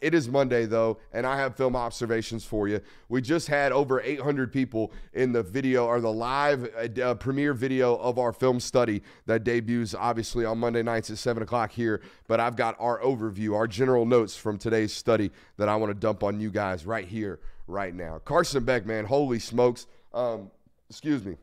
It is Monday, though, and I have film observations for you. We just had over 800 people in the video, or the live premiere video of our film study that debuts, obviously, on Monday nights at 7 o'clock here. But I've got our overview, our general notes from today's study that I want to dump on you guys right here, right now. Carson Beck, man, holy smokes. Excuse me.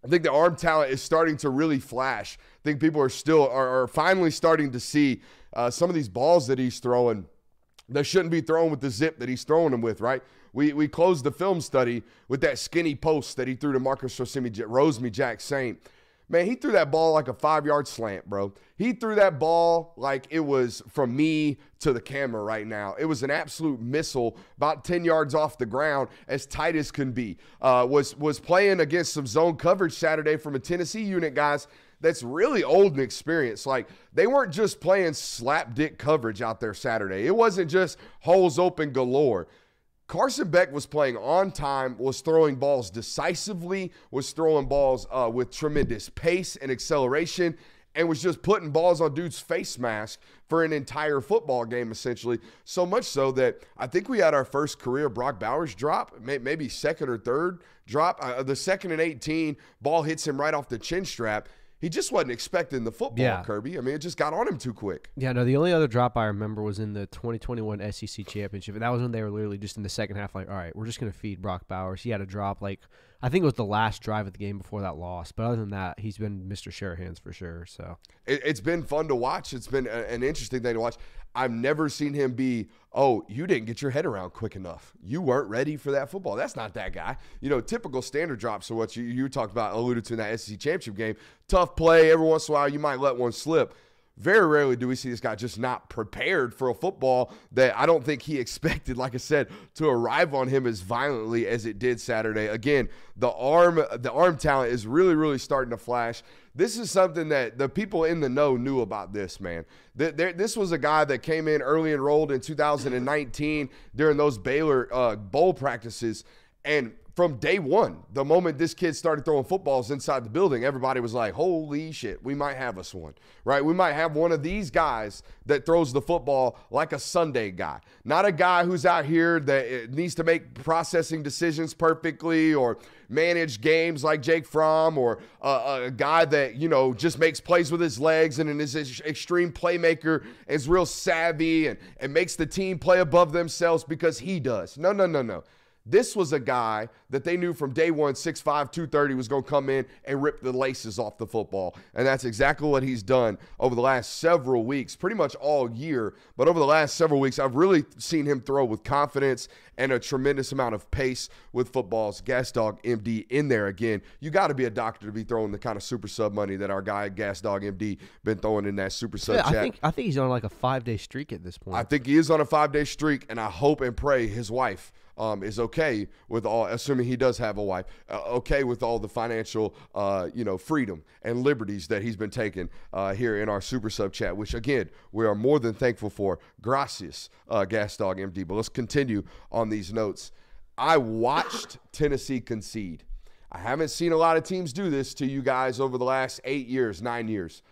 I think the arm talent is starting to really flash. I think people are finally starting to see some of these balls that he's throwing that shouldn't be thrown with the zip that he's throwing them with, right? We closed the film study with that skinny post that he threw to Marcus Rosemy Jack Saint. Man, he threw that ball like a 5-yard slant, bro. He threw that ball like it was from me to the camera right now. It was an absolute missile, about 10 yards off the ground, as tight as can be. Was playing against some zone coverage Saturday from a Tennessee unit, guys, that's really old and experienced. Like, they weren't just playing slap-dick coverage out there Saturday. It wasn't just holes open galore. Carson Beck was playing on time, was throwing balls decisively, was throwing balls with tremendous pace and acceleration, and was just putting balls on dude's face mask for an entire football game, essentially. So much so that I think we had our first career Brock Bowers drop, maybe second or third drop. The second and 18, ball hits him right off the chin strap. He just wasn't expecting the football, Kirby. I mean, it just got on him too quick. Yeah, no, the only other drop I remember was in the 2021 SEC Championship. And that was when they were literally just in the second half like, all right, we're just going to feed Brock Bowers. He had a drop, like, I think it was the last drive of the game before that loss. But other than that, he's been Mr. Sherahan's for sure. So it's been fun to watch. It's been an interesting thing to watch. I've never seen him be, oh, you didn't get your head around quick enough. You weren't ready for that football. That's not that guy. You know, typical standard drops are what you talked about, alluded to in that SEC championship game. Tough play. Every once in a while, you might let one slip. Very rarely do we see this guy just not prepared for a football that I don't think he expected, like I said, to arrive on him as violently as it did Saturday. Again, the arm talent is really, really starting to flash. This is something that the people in the know knew about this, man. This was a guy that came in early enrolled in 2019 during those Baylor bowl practices, and from day one, the moment this kid started throwing footballs inside the building, everybody was like, holy shit, we might have us one, right? We might have one of these guys that throws the football like a Sunday guy. Not a guy who's out here that needs to make processing decisions perfectly or manage games like Jake Fromm, or a guy that, you know, just makes plays with his legs and is an extreme playmaker, is real savvy and makes the team play above themselves because he does. No, no, no, no. This was a guy that they knew from day one, 6'5", 230, was going to come in and rip the laces off the football. And that's exactly what he's done over the last several weeks, pretty much all year. But over the last several weeks, I've really seen him throw with confidence and a tremendous amount of pace with footballs. Gas Dog MD in there again. You got to be a doctor to be throwing the kind of super sub money that our guy Gas Dog MD been throwing in that super sub chat. I think he's on like a 5-day streak at this point. I think he is on a 5-day streak, and I hope and pray his wife is okay with all, assuming he does have a wife, okay with all the financial, freedom and liberties that he's been taking here in our Super Sub chat, which, again, we are more than thankful for. Gracias, Gas Dog MD. But let's continue on these notes. I watched Tennessee concede. I haven't seen a lot of teams do this to you guys over the last 8 years, 9 years.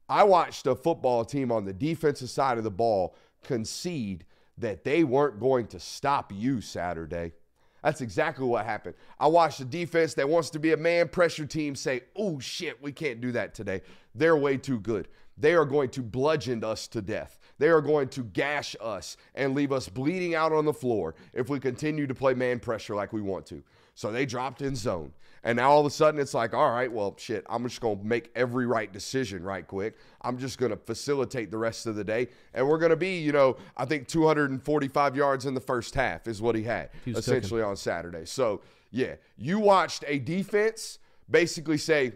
I watched a football team on the defensive side of the ball concede that they weren't going to stop you Saturday. That's exactly what happened. I watched a defense that wants to be a man pressure team say, oh, shit, we can't do that today. They're way too good. They are going to bludgeon us to death. They are going to gash us and leave us bleeding out on the floor if we continue to play man pressure like we want to. So they dropped in zone. And now all of a sudden it's like, all right, well, shit, I'm just going to make every right decision right quick. I'm just going to facilitate the rest of the day. And we're going to be, I think 245 yards in the first half is what he had essentially on Saturday. So, yeah, you watched a defense basically say,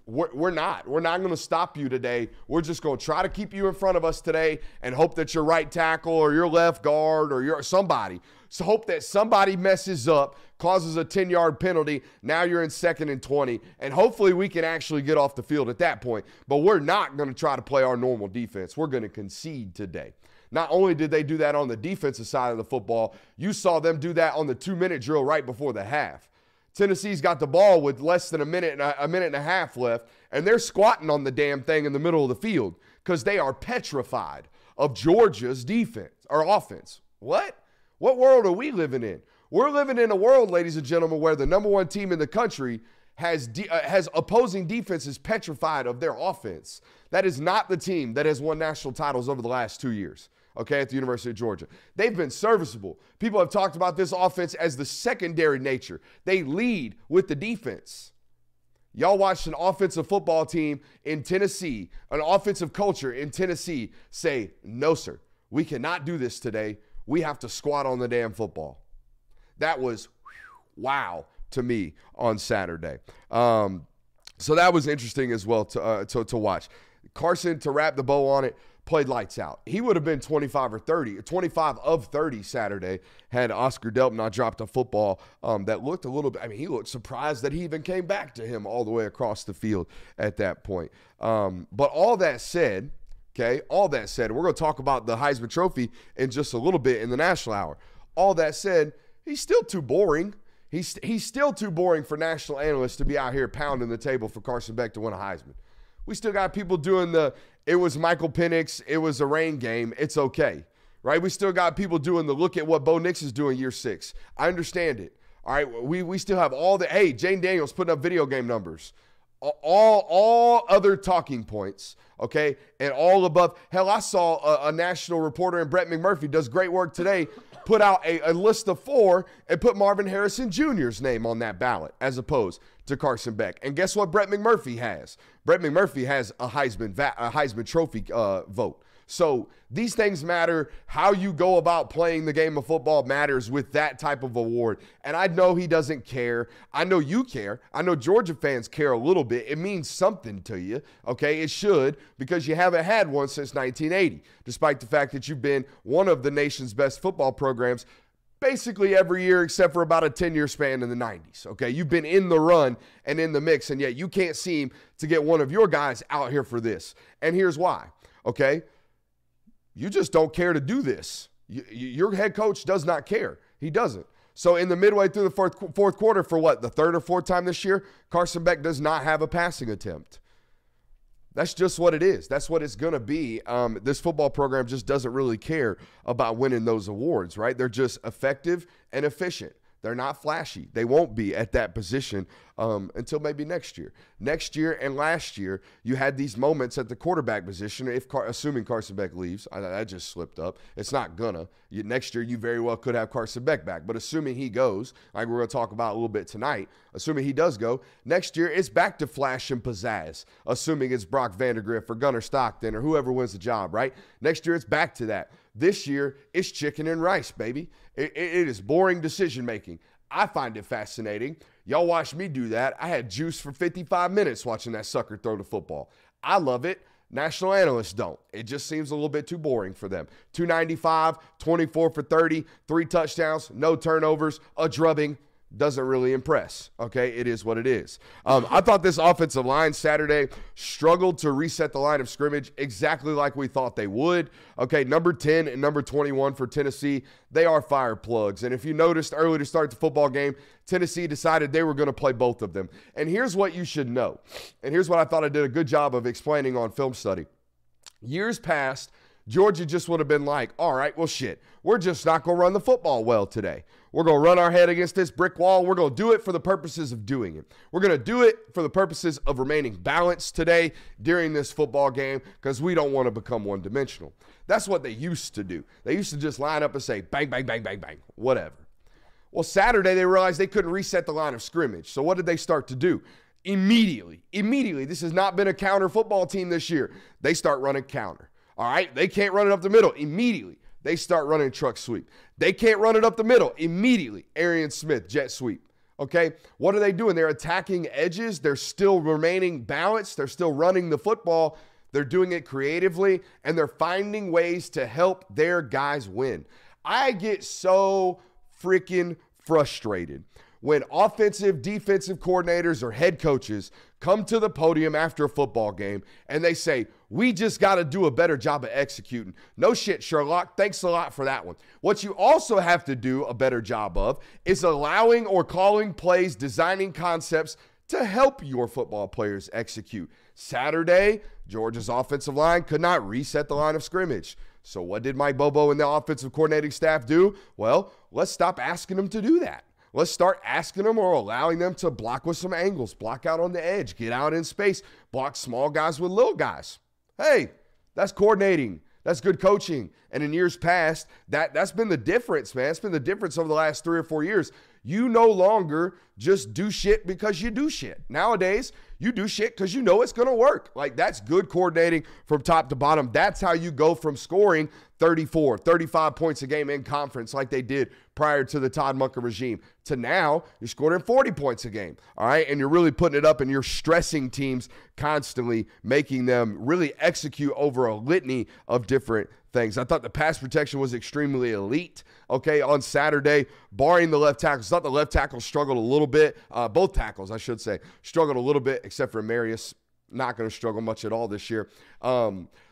we're not going to stop you today. We're just going to try to keep you in front of us today and hope that your right tackle or your left guard or your somebody. So hope that somebody messes up, causes a 10-yard penalty. Now you're in 2nd and 20, and hopefully we can actually get off the field at that point. But we're not going to try to play our normal defense. We're going to concede today. Not only did they do that on the defensive side of the football, you saw them do that on the 2-minute drill right before the half. Tennessee's got the ball with less than a minute and a half left, and they're squatting on the damn thing in the middle of the field because they are petrified of Georgia's defense or offense. What? What world are we living in? We're living in a world, ladies and gentlemen, where the number one team in the country has opposing defenses petrified of their offense. That is not the team that has won national titles over the last 2 years, okay, at the University of Georgia. They've been serviceable. People have talked about this offense as the secondary nature. They lead with the defense. Y'all watched an offensive football team in Tennessee, an offensive culture in Tennessee say, no, sir, we cannot do this today. We have to squat on the damn football. That was wow to me on Saturday. So that was interesting as well to watch. Carson, to wrap the bow on it, played lights out. He would have been 25 of 30 Saturday had Oscar Delp not dropped a football that looked a little bit, he looked surprised that he even came back to him all the way across the field at that point. But all that said, we're going to talk about the Heisman Trophy in just a little bit in the National Hour. All that said, he's still too boring. He's still too boring for national analysts to be out here pounding the table for Carson Beck to win a Heisman. We still got people doing it was Michael Penix, it was a rain game, it's okay, right? We still got people doing look at what Bo Nix is doing year 6. I understand it, all right? We still have Jane Daniels putting up video game numbers. All other talking points, okay, and all above. Hell, I saw a national reporter, and Brett McMurphy does great work today, put out a list of 4 and put Marvin Harrison Jr.'s name on that ballot as opposed to Carson Beck. And guess what Brett McMurphy has? Brett McMurphy has a Heisman Trophy vote. So these things matter. How you go about playing the game of football matters with that type of award. And I know he doesn't care. I know you care. I know Georgia fans care a little bit. It means something to you, okay? It should, because you haven't had one since 1980, despite the fact that you've been one of the nation's best football programs basically every year except for about a 10-year span in the 90s, okay? You've been in the run and in the mix, and yet you can't seem to get one of your guys out here for this. And here's why, okay? You just don't care to do this. Your head coach does not care. He doesn't. So in the midway through the fourth quarter, for what, the third or fourth time this year, Carson Beck does not have a passing attempt. That's just what it is. That's what it's going to be. This football program just doesn't really care about winning those awards, right? They're just effective and efficient. They're not flashy. They won't be at that position until maybe next year. Next year and last year, you had these moments at the quarterback position, assuming Carson Beck leaves. I just slipped up. It's not gonna. Next year, you very well could have Carson Beck back. But assuming he goes, like we're going to talk about a little bit tonight, assuming he does go, next year it's back to flash and pizzazz, assuming it's Brock Vandagriff or Gunnar Stockton or whoever wins the job, right? Next year it's back to that. This year, it's chicken and rice, baby. It is boring decision-making. I find it fascinating. Y'all watch me do that. I had juice for 55 minutes watching that sucker throw the football. I love it. National analysts don't. It just seems a little bit too boring for them. 295, 24 for 30, 3 touchdowns, no turnovers, a drubbing. Doesn't really impress, okay? It is what it is. I thought this offensive line Saturday struggled to reset the line of scrimmage exactly like we thought they would. Okay, number 10 and number 21 for Tennessee, they are fire plugs. And if you noticed early to start the football game, Tennessee decided they were going to play both of them. And here's what you should know. And here's what I thought I did a good job of explaining on film study. Years past, Georgia just would have been like, all right, well, shit, we're just not going to run the football well today. We're going to run our head against this brick wall. We're going to do it for the purposes of doing it. We're going to do it for the purposes of remaining balanced today during this football game because we don't want to become one-dimensional. That's what they used to do. They used to just line up and say, bang, bang, bang, bang, bang, whatever. Well, Saturday they realized they couldn't reset the line of scrimmage. So what did they start to do? Immediately, this has not been a counter football team this year. They start running counter. All right, they can't run it up the middle. Immediately, they start running truck sweep. They can't run it up the middle. Immediately, Arian Smith, jet sweep. Okay, what are they doing? They're attacking edges. They're still remaining balanced. They're still running the football. They're doing it creatively, and they're finding ways to help their guys win. I get so freaking frustrated when offensive, defensive coordinators or head coaches come to the podium after a football game and they say, we just got to do a better job of executing. No shit, Sherlock. Thanks a lot for that one. What you also have to do a better job of is allowing or calling plays, designing concepts to help your football players execute. Saturday, Georgia's offensive line could not reset the line of scrimmage. So what did Mike Bobo and the offensive coordinating staff do? Well, let's stop asking them to do that. Let's start asking them or allowing them to block with some angles, block out on the edge, get out in space, block small guys with little guys. Hey, that's coordinating. That's good coaching. And in years past, that's been the difference, man. It's been the difference over the last 3 or 4 years. You no longer just do shit because you do shit. Nowadays, you do shit because you know it's going to work. Like, that's good coordinating from top to bottom. That's how you go from scoring 34, 35 points a game in conference like they did prior to the Todd Monken regime to now you're scoring 40 points a game, all right? And you're really putting it up and you're stressing teams constantly, making them really execute over a litany of different things. I thought the pass protection was extremely elite, okay, on Saturday, barring the left tackles. I thought the left tackle struggled a little bit. Both tackles, I should say, struggled a little bit, except for Marius. Not going to struggle much at all this year.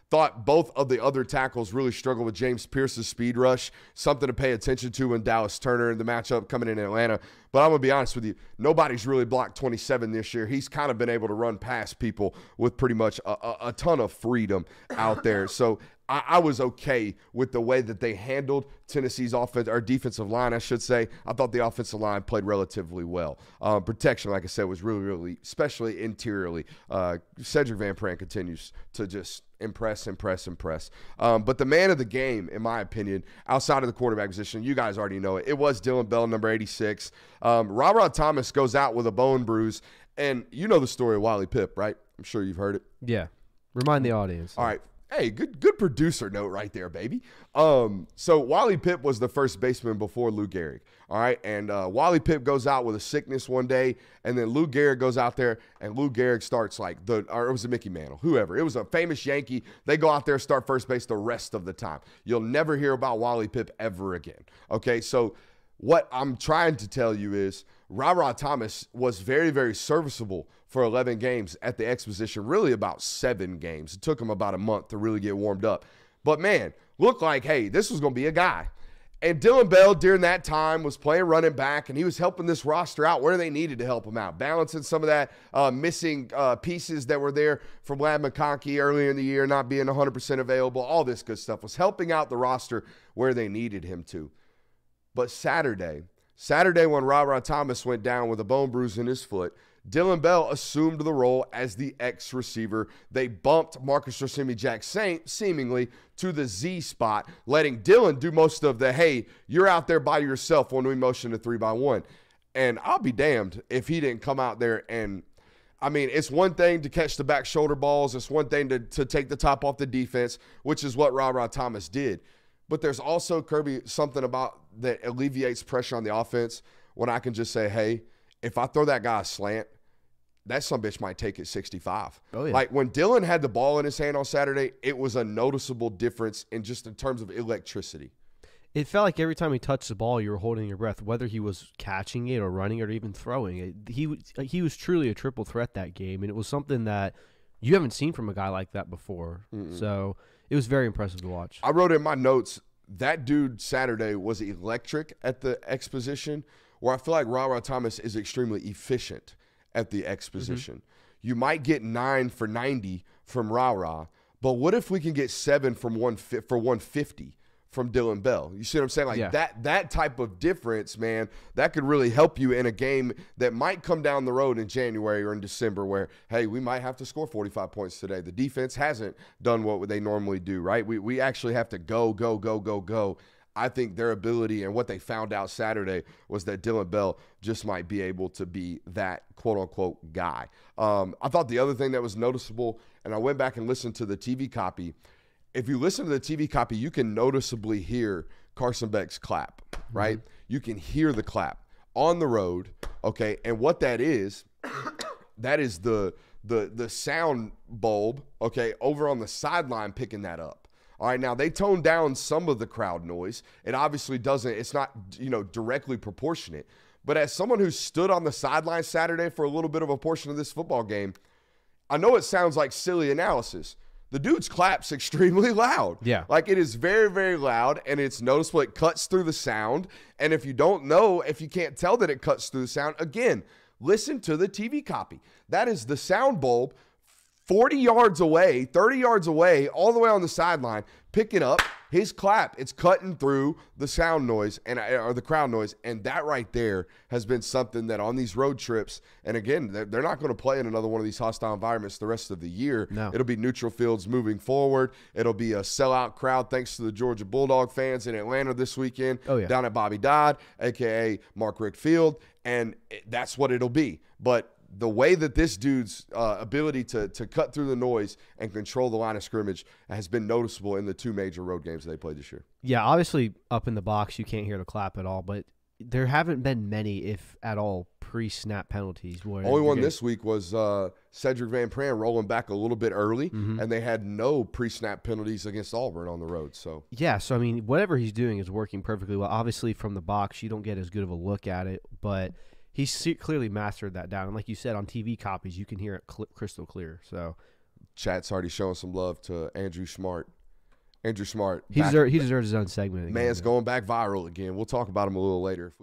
Thought both of the other tackles really struggled with James Pierce's speed rush, something to pay attention to in Dallas Turner in the matchup coming in Atlanta. But I'm going to be honest with you, nobody's really blocked 27 this year. He's kind of been able to run past people with pretty much a ton of freedom out there. So I was okay with the way that they handled Tennessee's offense, or defensive line, I should say. I thought the offensive line played relatively well. Protection, like I said, was really, really, especially interiorly. Cedric Van Pran continues to just impress. But the man of the game, in my opinion, outside of the quarterback position, you guys already know it. It was Dylan Bell, number 86. Ra Thomas goes out with a bone bruise. And you know the story of Wally Pipp, right? I'm sure you've heard it. Yeah. Remind the audience. All right. Hey, good producer note right there, baby. So Wally Pipp was the first baseman before Lou Gehrig, all right? And Wally Pipp goes out with a sickness one day, and then Lou Gehrig goes out there, and Lou Gehrig starts or it was a Mickey Mantle, whoever. It was a famous Yankee. They go out there, start first base the rest of the time. You'll never hear about Wally Pipp ever again, okay? So what I'm trying to tell you is Ra Thomas was very, very serviceable for 11 games at the X position, really about 7 games. It took him about a month to really get warmed up. But, man, looked like, hey, this was going to be a guy. And Dylan Bell, during that time, was playing running back, and he was helping this roster out where they needed to help him out, balancing some of that missing pieces that were there from Lad McConkey earlier in the year, not being 100% available, all this good stuff. Was helping out the roster where they needed him to. But Saturday when Ra Thomas went down with a bone bruise in his foot, Dylan Bell assumed the role as the X receiver. They bumped Marcus Rosemi-Jack seemingly to the Z spot, letting Dylan do most of the, hey, you're out there by yourself when we motion to 3-by-1. And I'll be damned if he didn't come out there and, I mean, it's one thing to catch the back shoulder balls. It's one thing to take the top off the defense, which is what Ra Thomas did. But there's also, Kirby, something about that alleviates pressure on the offense when I can just say, hey, if I throw that guy a slant, that sumbitch might take it 65. Oh, yeah. Like when Dylan had the ball in his hand on Saturday, it was a noticeable difference in terms of electricity. It felt like every time he touched the ball, you were holding your breath, whether he was catching it or running it or even throwing it. He was truly a triple threat that game, and it was something that you haven't seen from a guy like that before. So it was very impressive to watch. I wrote in my notes, that dude Saturday was electric at the X position, where I feel like Ra Thomas is extremely efficient at the X position. You might get 9 for 90 from Ra, but what if we can get 7 for 150 from Dylan Bell? You see what I'm saying? Like that type of difference, man, that could really help you in a game that might come down the road in January or in December where, hey, we might have to score 45 points today. The defense hasn't done what they normally do, right? We actually have to go. I think their ability and what they found out Saturday was that Dylan Bell just might be able to be that quote-unquote guy. I thought the other thing that was noticeable, and I went back and listened to the TV copy. If you listen to the TV copy, you can noticeably hear Carson Beck's clap, right? You can hear the clap on the road, okay? And what that is the sound bulb, okay, over on the sideline picking that up. All right, now they toned down some of the crowd noise. It obviously doesn't, it's not, directly proportionate. But as someone who stood on the sideline Saturday for a little bit of a portion of this football game, I know it sounds like silly analysis. The dude's clap's extremely loud. Yeah. Like it is very, very loud, and it's noticeable. It cuts through the sound. And if you can't tell that it cuts through the sound, again, listen to the TV copy. That is the sound bulb 40 yards away, 30 yards away, all the way on the sideline, picking up his clap. It's cutting through the sound noise or the crowd noise, and that right there has been something that on these road trips, and again, they're not going to play in another one of these hostile environments the rest of the year. No. It'll be neutral fields moving forward. It'll be a sellout crowd thanks to the Georgia Bulldog fans in Atlanta this weekend down at Bobby Dodd, a.k.a. Mark Richt Field, and that's what it'll be. But the way that this dude's ability to cut through the noise and control the line of scrimmage has been noticeable in the 2 major road games they played this year. Yeah, obviously up in the box you can't hear the clap at all, but there haven't been many, if at all, pre-snap penalties. Only one this week was Cedric Van Pran rolling back a little bit early, and they had no pre-snap penalties against Auburn on the road. So I mean, whatever he's doing is working perfectly well. Obviously from the box you don't get as good of a look at it, but he's clearly mastered that down. And like you said, on TV copies, you can hear it crystal clear. So chat's already showing some love to Andrew Smart. He deserves his own segment. Man's going back viral again. We'll talk about him a little later.